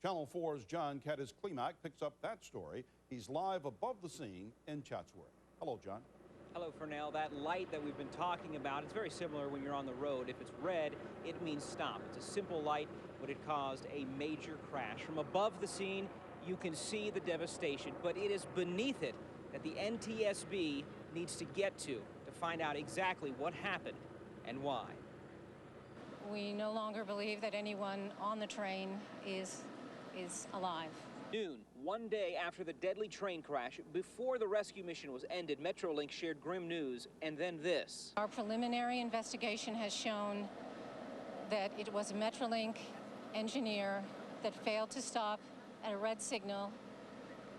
Channel 4's John Klimak picks up that story. He's live above the scene in Chatsworth. Hello, John. Hello, Fernell. That light that we've been talking about, it's very similar when you're on the road. If it's red, it means stop. It's a simple light, but it caused a major crash. From above the scene, you can see the devastation, but it is beneath it that the NTSB needs to get to find out exactly what happened and why. We no longer believe that anyone on the train is alive. Noon, one day after the deadly train crash, before the rescue mission was ended, Metrolink shared grim news, and then this. Our preliminary investigation has shown that it was a Metrolink engineer that failed to stop at a red signal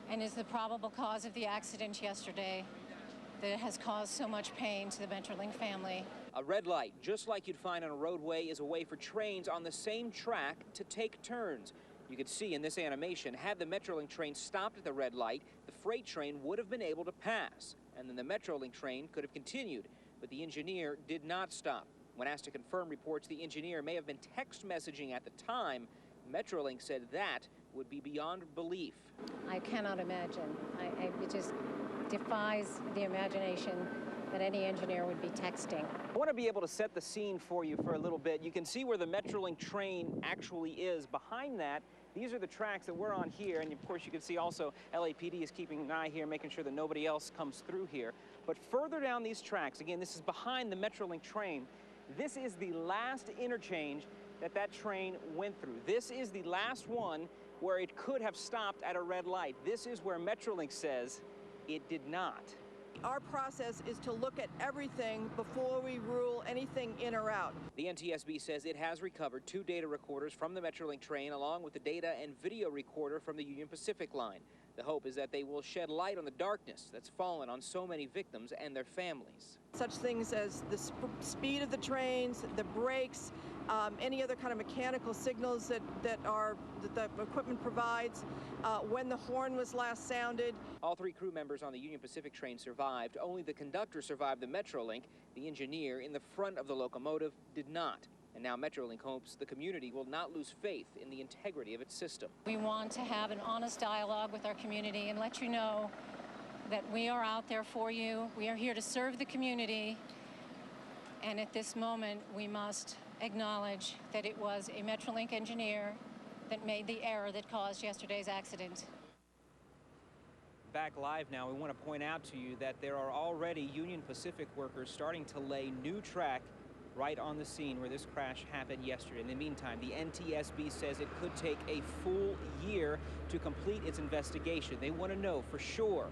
and is the probable cause of the accident yesterday that has caused so much pain to the Metrolink family. A red light, just like you'd find on a roadway, is a way for trains on the same track to take turns. You can see in this animation, had the Metrolink train stopped at the red light, the freight train would have been able to pass, and then the Metrolink train could have continued, but the engineer did not stop. When asked to confirm reports the engineer may have been text messaging at the time, Metrolink said that would be beyond belief. I cannot imagine. It just defies the imagination that any engineer would be texting. I want to be able to set the scene for you for a little bit. You can see where the Metrolink train actually is. Behind that, these are the tracks that we're on here, and of course you can see also LAPD is keeping an eye here, making sure that nobody else comes through here. But further down these tracks, again, this is behind the Metrolink train, this is the last interchange that train went through. This is the last one where it could have stopped at a red light. This is where Metrolink says it did not. Our process is to look at everything before we rule anything in or out. The NTSB says it has recovered 2 data recorders from the Metrolink train along with the data and video recorder from the Union Pacific line. The hope is that they will shed light on the darkness that's fallen on so many victims and their families. Such things as the speed of the trains, the brakes, any other kind of mechanical signals that the equipment provides, when the horn was last sounded. All 3 crew members on the Union Pacific train survived. Only the conductor survived the Metrolink. The engineer in the front of the locomotive did not. And now Metrolink hopes the community will not lose faith in the integrity of its system. We want to have an honest dialogue with our community and let you know that we are out there for you. We are here to serve the community. And at this moment, we must acknowledge that it was a Metrolink engineer that made the error that caused yesterday's accident. Back live now, we want to point out to you that there are already Union Pacific workers starting to lay new track right on the scene where this crash happened yesterday. In the meantime, the NTSB says it could take a full year to complete its investigation. They want to know for sure,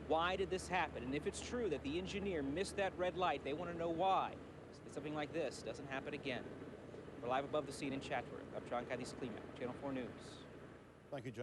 why did this happen? And if it's true that the engineer missed that red light, they want to know why. So something like this doesn't happen again. We're live above the scene in Chatsworth. I'm John Klimak, Channel 4 News. Thank you, John.